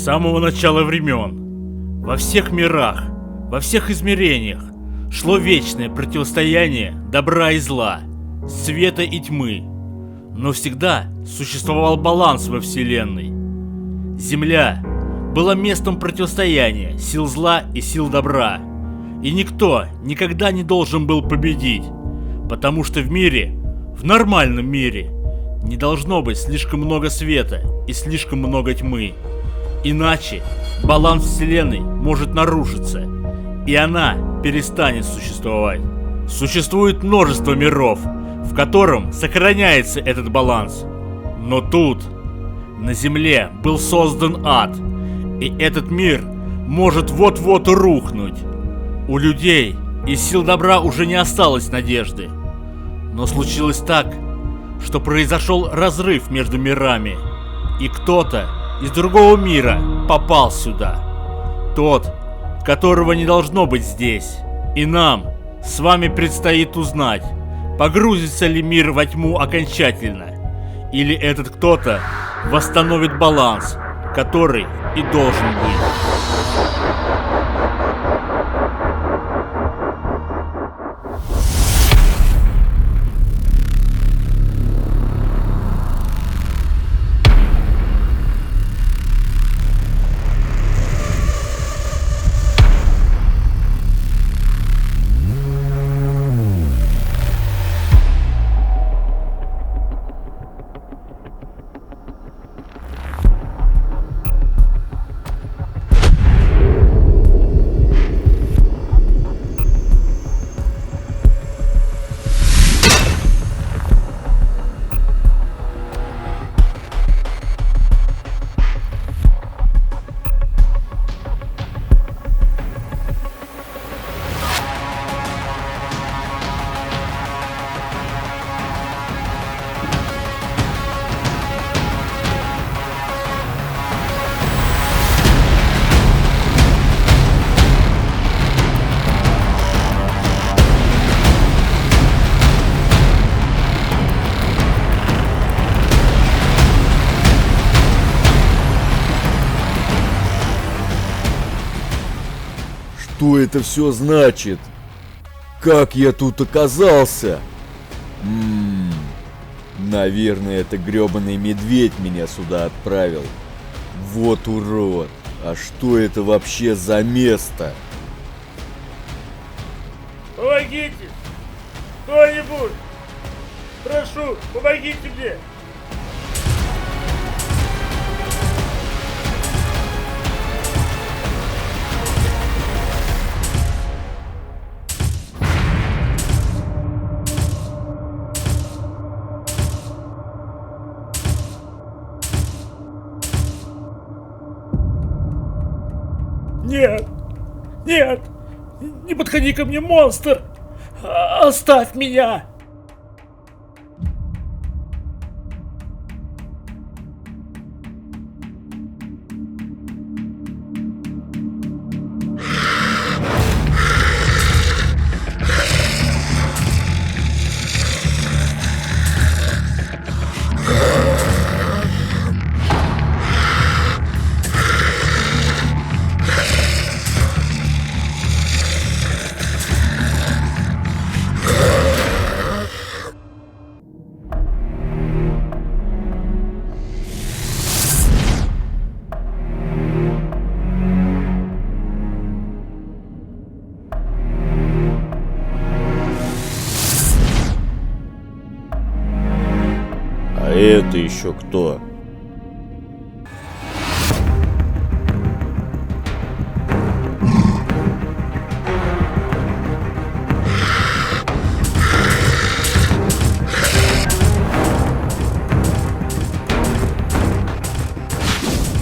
С самого начала времен, во всех мирах, во всех измерениях шло вечное противостояние добра и зла, света и тьмы. Но всегда существовал баланс во Вселенной. Земля была местом противостояния сил зла и сил добра. И никто никогда не должен был победить, потому что в мире, в нормальном мире, не должно быть слишком много света и слишком много тьмы. Иначе баланс Вселенной может нарушиться, и она перестанет существовать. Существует множество миров, в котором сохраняется этот баланс. Но тут, на Земле, был создан ад, и этот мир может вот-вот рухнуть. У людей из сил добра уже не осталось надежды. Но случилось так, что произошел разрыв между мирами, и кто-то из другого мира попал сюда. Тот, которого не должно быть здесь. И нам с вами предстоит узнать, погрузится ли мир во тьму окончательно, или этот кто-то восстановит баланс, который и должен быть. Что это все значит? Как я тут оказался? Наверное, это грёбаный медведь меня сюда отправил. Вот урод. А что это вообще за место? Помогите! Кто-нибудь! Прошу, помогите мне! Нет! Нет! Не подходи ко мне, монстр! Оставь меня! А это еще кто?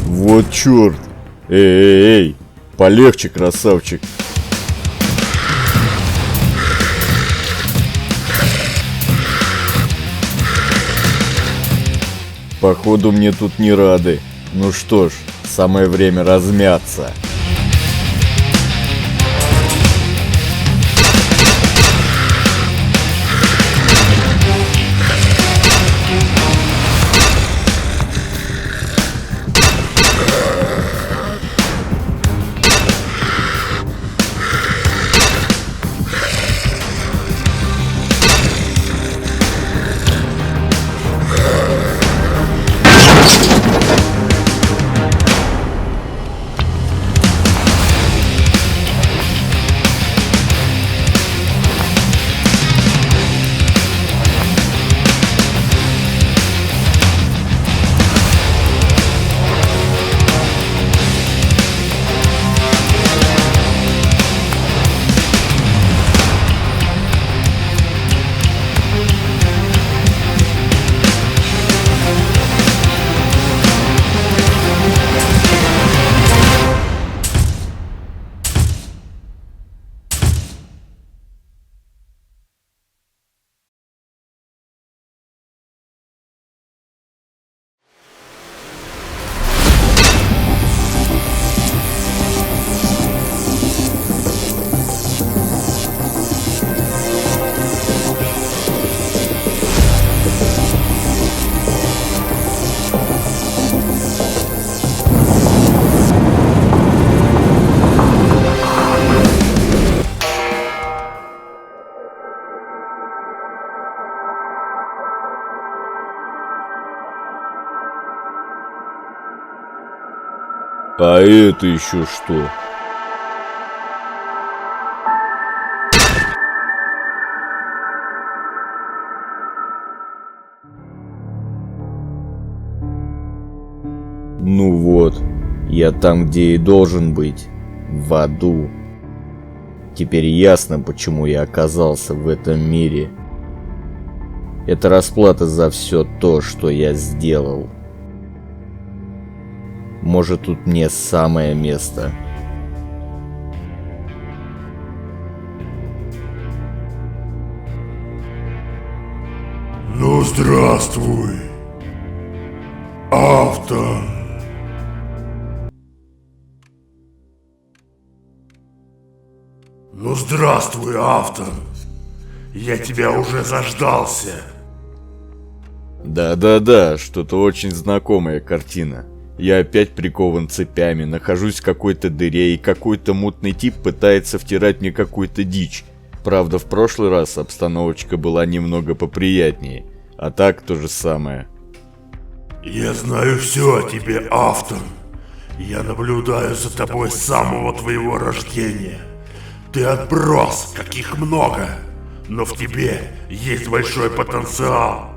Вот черт! Эй, полегче, красавчик! Походу мне тут не рады. Ну что ж, самое время размяться. А это еще что? Ну вот, я там, где и должен быть, в аду. Теперь ясно, почему я оказался в этом мире. Это расплата за все то, что я сделал. Может, тут мне самое место. Ну, здравствуй, Автон. Ну, здравствуй, Автон. Я тебя уже заждался. Да-да-да, что-то очень знакомая картина. Я опять прикован цепями, нахожусь в какой-то дыре, и какой-то мутный тип пытается втирать мне какую-то дичь. Правда, в прошлый раз обстановочка была немного поприятнее, а так то же самое. Я знаю все о тебе, Автон. Я наблюдаю за тобой с самого твоего рождения. Ты отброс, каких много, но в тебе есть большой потенциал.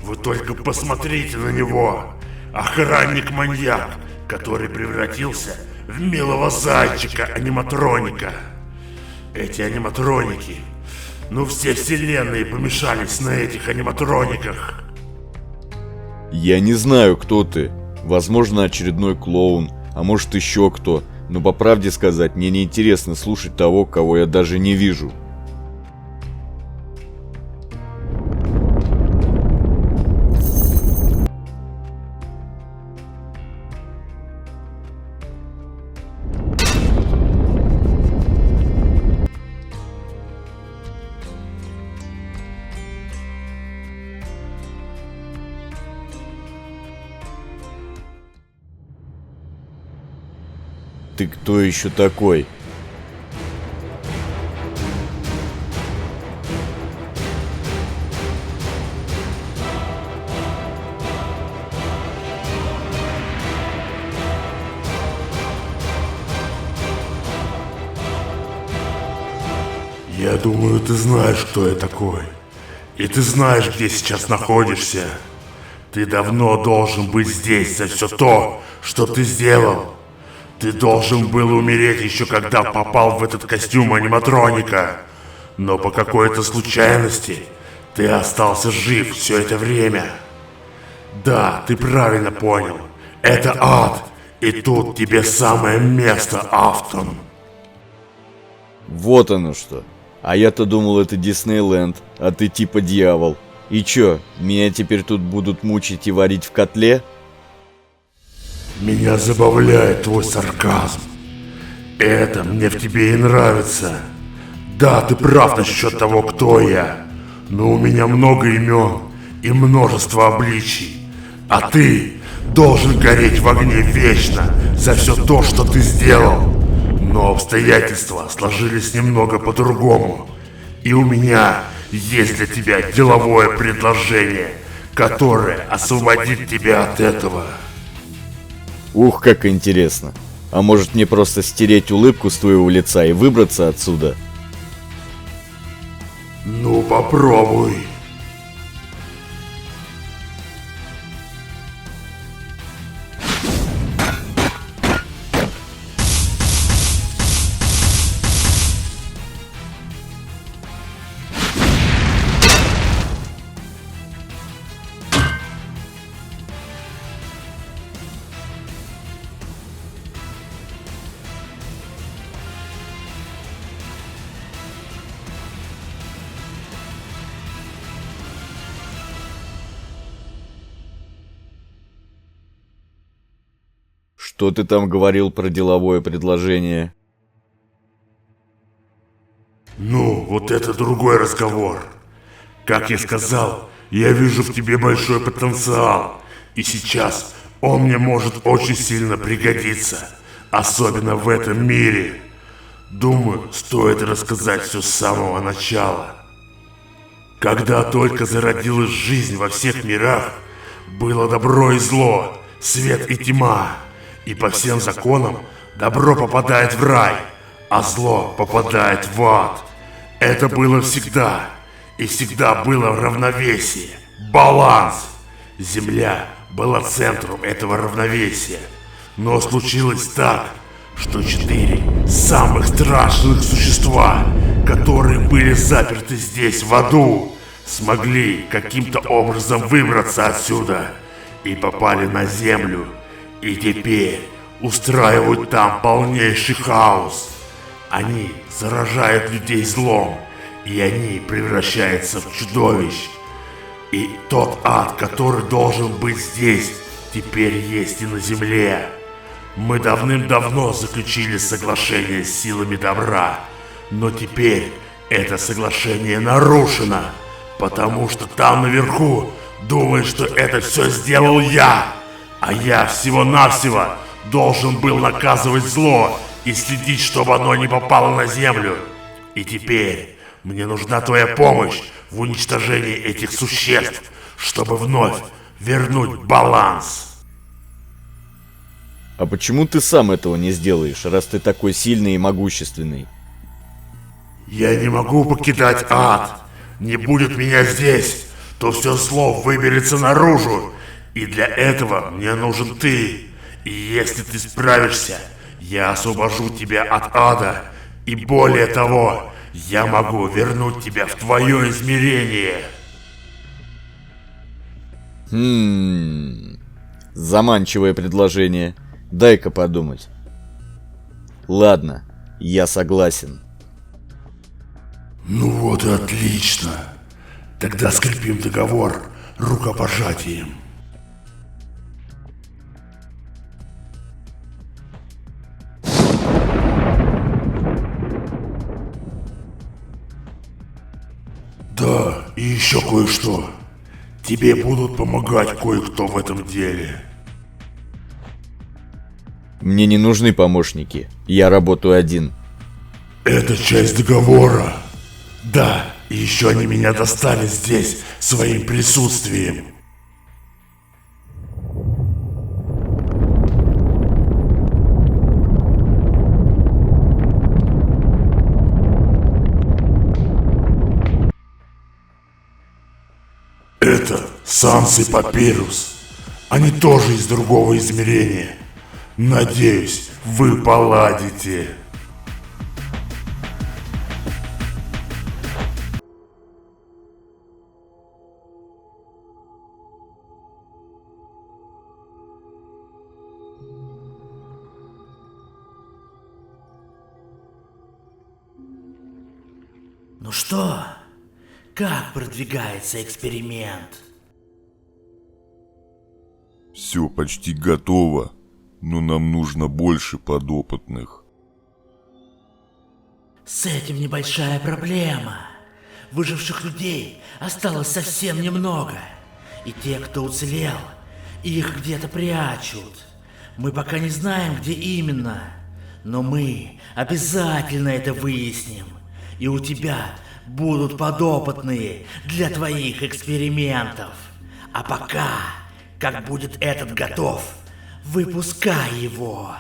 Вы только посмотрите на него. Охранник-маньяк, который превратился в милого зайчика-аниматроника. Эти аниматроники, ну все вселенные помешались на этих аниматрониках. Я не знаю, кто ты. Возможно, очередной клоун, а может еще кто. Но по правде сказать, мне не интересно слушать того, кого я даже не вижу. Ты кто еще такой? Я думаю, ты знаешь, кто я такой. И ты знаешь, где сейчас находишься. Ты давно должен быть здесь за все то, что ты сделал. Ты должен был умереть еще когда попал в этот костюм аниматроника. Но по какой-то случайности ты остался жив все это время. Да, ты правильно понял. Это ад. И тут тебе самое место, Автон. Вот оно что. А я-то думал, это Диснейленд, а ты типа дьявол. И чё, меня теперь тут будут мучить и варить в котле? Меня забавляет твой сарказм. Это мне в тебе и нравится. Да, ты прав насчет того, кто я. Но у меня много имен и множество обличий. А ты должен гореть в огне вечно за все то, что ты сделал. Но обстоятельства сложились немного по-другому. И у меня есть для тебя деловое предложение, которое освободит тебя от этого. Ух, как интересно. А может мне просто стереть улыбку с твоего лица и выбраться отсюда? Ну попробуй. Что ты там говорил про деловое предложение? Ну, вот это другой разговор. Как я сказал, я вижу в тебе большой потенциал. И сейчас он мне может очень сильно пригодиться. Особенно в этом мире. Думаю, стоит рассказать все с самого начала. Когда только зародилась жизнь во всех мирах, было добро и зло, свет и тьма. И по всем законам добро попадает в рай, а зло попадает в ад. Это было всегда, и всегда было в равновесии. Баланс. Земля была центром этого равновесия. Но случилось так, что 4 самых страшных существа, которые были заперты здесь в аду, смогли каким-то образом выбраться отсюда и попали на землю. И теперь устраивают там полнейший хаос. Они заражают людей злом, и они превращаются в чудовищ. И тот ад, который должен быть здесь, теперь есть и на земле. Мы давным-давно заключили соглашение с силами добра, но теперь это соглашение нарушено, потому что там наверху думают, что это все сделал я, а я всего-навсего должен был наказывать зло и следить, чтобы оно не попало на землю. И теперь мне нужна твоя помощь в уничтожении этих существ, чтобы вновь вернуть баланс. А почему ты сам этого не сделаешь, раз ты такой сильный и могущественный? Я не могу покидать ад. Не будет меня здесь, то все зло выберется наружу. И для этого мне нужен ты. И если ты справишься, я освобожу тебя от ада. И более того, я могу вернуть тебя в твое измерение. Заманчивое предложение. Дай-ка подумать. Ладно, я согласен. Ну вот и отлично. Тогда скрепим договор рукопожатием. Да, и еще кое-что. Тебе будут помогать кое-кто в этом деле. Мне не нужны помощники. Я работаю один. Это часть договора. Да, и еще они меня достали здесь своим присутствием. Это Санс и Папирус. Они тоже из другого измерения. Надеюсь, вы поладите. Ну что, как продвигается эксперимент? Все почти готово, но нам нужно больше подопытных. С этим небольшая проблема. Выживших людей осталось совсем немного. И те, кто уцелел, их где-то прячут. Мы пока не знаем, где именно. Но мы обязательно это выясним. И у тебя будут подопытные для твоих экспериментов. А пока, как будет этот готов, выпускай его.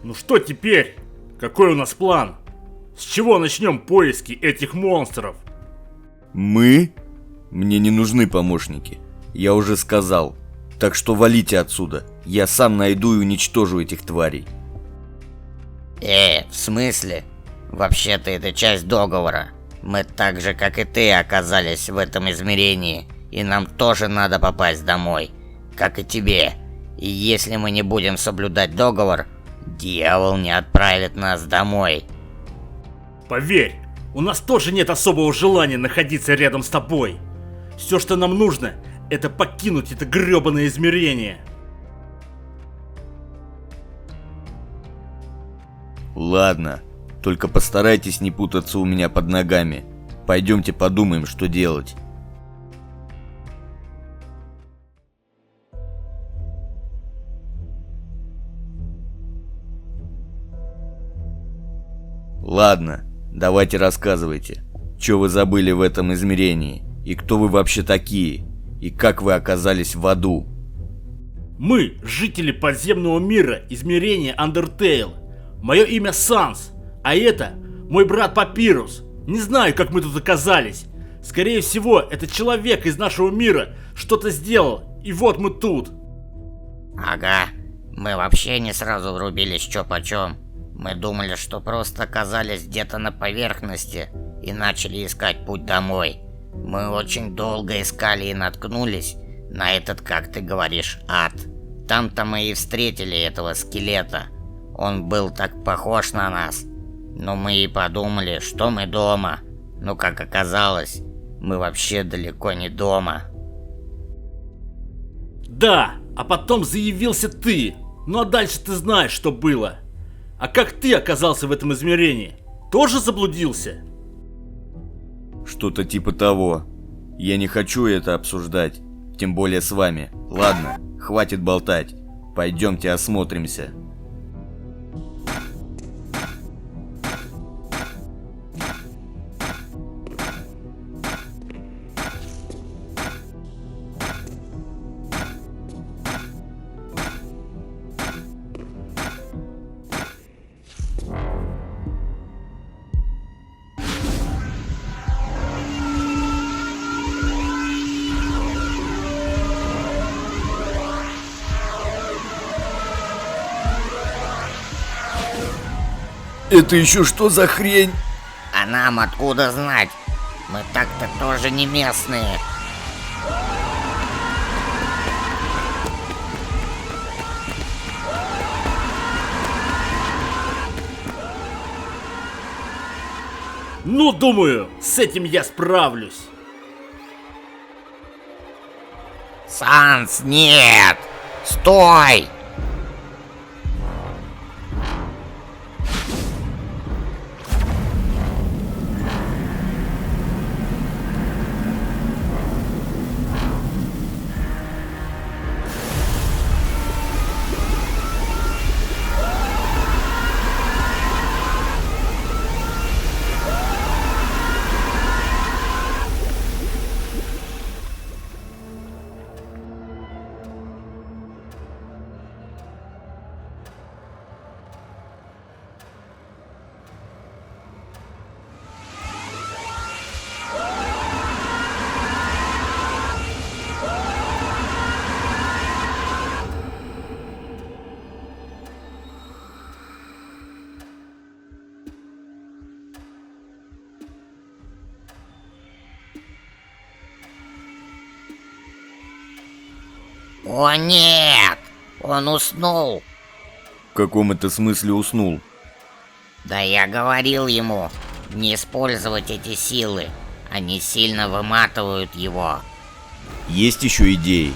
Ну что теперь? Какой у нас план? С чего начнем поиски этих монстров? Мы? Мне не нужны помощники. Я уже сказал. Так что валите отсюда. Я сам найду и уничтожу этих тварей. В смысле? Вообще-то это часть договора. Мы так же, как и ты, оказались в этом измерении. И нам тоже надо попасть домой. Как и тебе. И если мы не будем соблюдать договор, дьявол не отправит нас домой. Поверь, у нас тоже нет особого желания находиться рядом с тобой. Все, что нам нужно, это покинуть это грёбаное измерение. Ладно, только постарайтесь не путаться у меня под ногами. Пойдемте подумаем, что делать. Ладно, давайте рассказывайте, что вы забыли в этом измерении, и кто вы вообще такие, и как вы оказались в аду. Мы жители подземного мира, измерения Undertale. Мое имя Санс, а это мой брат Папирус. Не знаю, как мы тут оказались. Скорее всего, этот человек из нашего мира что-то сделал, и вот мы тут. Ага, мы вообще не сразу врубились чё почём. Мы думали, что просто оказались где-то на поверхности и начали искать путь домой. Мы очень долго искали и наткнулись на этот, как ты говоришь, ад. Там-то мы и встретили этого скелета. Он был так похож на нас. Но мы и подумали, что мы дома. Но как оказалось, мы вообще далеко не дома. Да, а потом заявился ты. Ну а дальше ты знаешь, что было. А как ты оказался в этом измерении? Тоже заблудился? Что-то типа того. Я не хочу это обсуждать, тем более с вами. Ладно, хватит болтать. Пойдемте осмотримся. Это еще что за хрень? А нам откуда знать? Мы так-то тоже не местные. Ну, думаю, с этим я справлюсь. Санс, нет! Стой! О нет! Он уснул. В каком это смысле уснул? Да я говорил ему не использовать эти силы. Они сильно выматывают его. Есть еще идеи?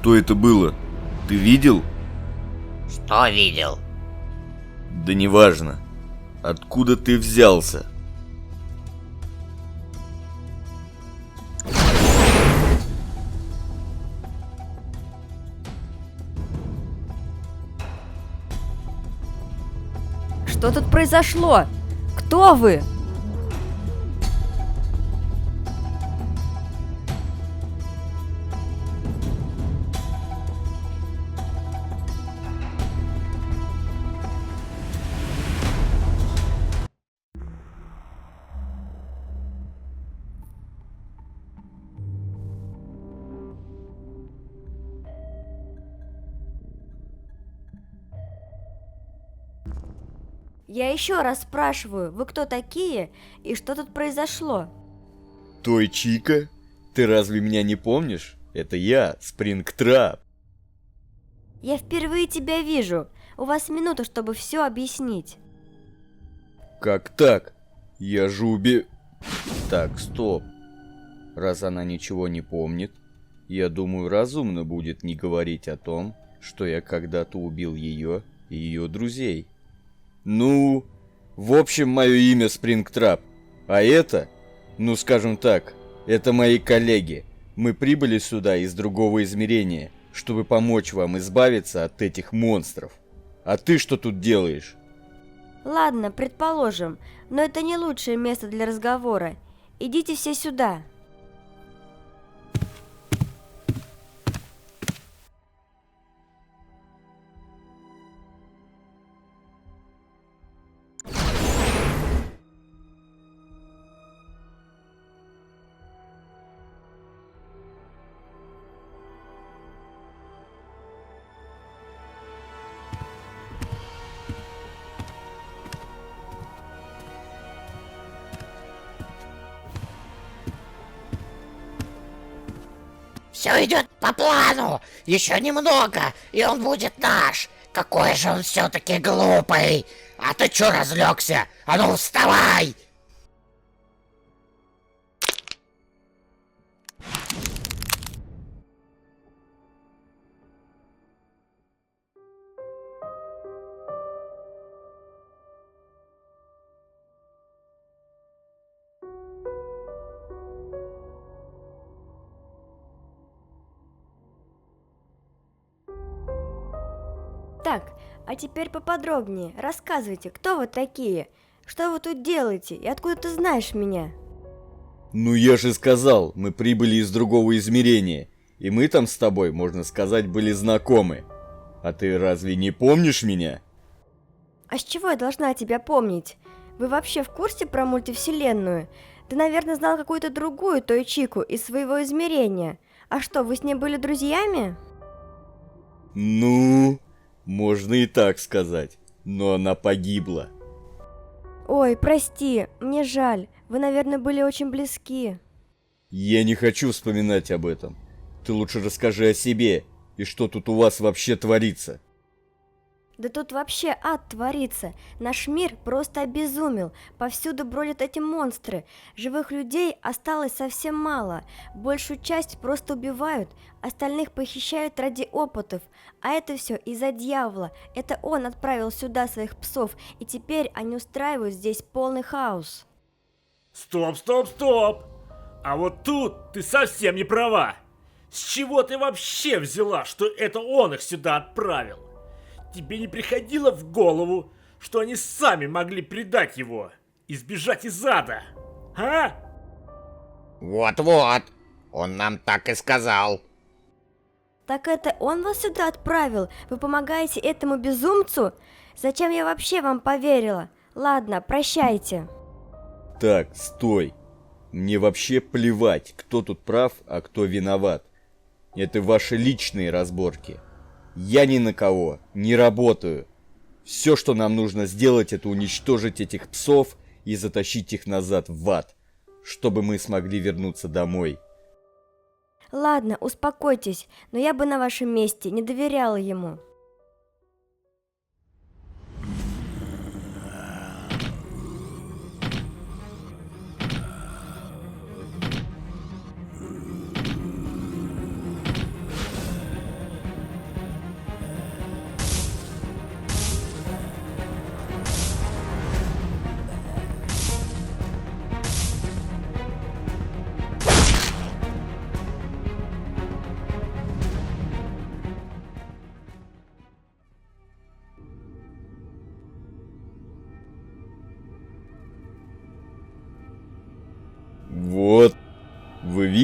Что это было? Ты видел? Что видел? Да неважно. Откуда ты взялся? Что тут произошло? Кто вы? Я еще раз спрашиваю, вы кто такие и что тут произошло? Той Чика? Ты разве меня не помнишь? Это я, Спрингтрап. Я впервые тебя вижу. У вас минута, чтобы все объяснить. Как так? Я же Так, стоп. Раз она ничего не помнит, я думаю, разумно будет не говорить о том, что я когда-то убил ее и ее друзей. Ну, в общем, мое имя Спрингтрап. А это, ну скажем так, это мои коллеги. Мы прибыли сюда из другого измерения, чтобы помочь вам избавиться от этих монстров. А ты что тут делаешь? Ладно, предположим, но это не лучшее место для разговора. Идите все сюда. Все идет по плану. Еще немного, и он будет наш. Какой же он все-таки глупый. А ты че разлегся? А ну вставай! Так, а теперь поподробнее. Рассказывайте, кто вы такие? Что вы тут делаете? И откуда ты знаешь меня? Ну я же сказал, мы прибыли из другого измерения. И мы там с тобой, можно сказать, были знакомы. А ты разве не помнишь меня? А с чего я должна тебя помнить? Вы вообще в курсе про мультивселенную? Ты, наверное, знал какую-то другую Той Чику из своего измерения. А что, вы с ней были друзьями? Ну, можно и так сказать. Но она погибла. Ой, прости, мне жаль. Вы, наверное, были очень близки. Я не хочу вспоминать об этом. Ты лучше расскажи о себе. И что тут у вас вообще творится? Да тут вообще ад творится. Наш мир просто обезумел. Повсюду бродят эти монстры. Живых людей осталось совсем мало. Большую часть просто убивают, остальных похищают ради опытов. А это все из-за дьявола. Это он отправил сюда своих псов, и теперь они устраивают здесь полный хаос. Стоп, стоп, стоп! А вот тут ты совсем не права. С чего ты вообще взяла, что это он их сюда отправил? Тебе не приходило в голову, что они сами могли предать его и сбежать из ада? А? Вот-вот, он нам так и сказал. Так это он вас сюда отправил? Вы помогаете этому безумцу? Зачем я вообще вам поверила? Ладно, прощайте. Так, стой. Мне вообще плевать, кто тут прав, а кто виноват. Это ваши личные разборки. Я ни на кого не работаю. Все, что нам нужно сделать, это уничтожить этих псов и затащить их назад в ад, чтобы мы смогли вернуться домой. Ладно, успокойтесь, но я бы на вашем месте не доверяла ему.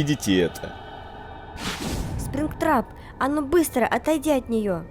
видите это? Спрингтрап, а ну быстро отойди от нее.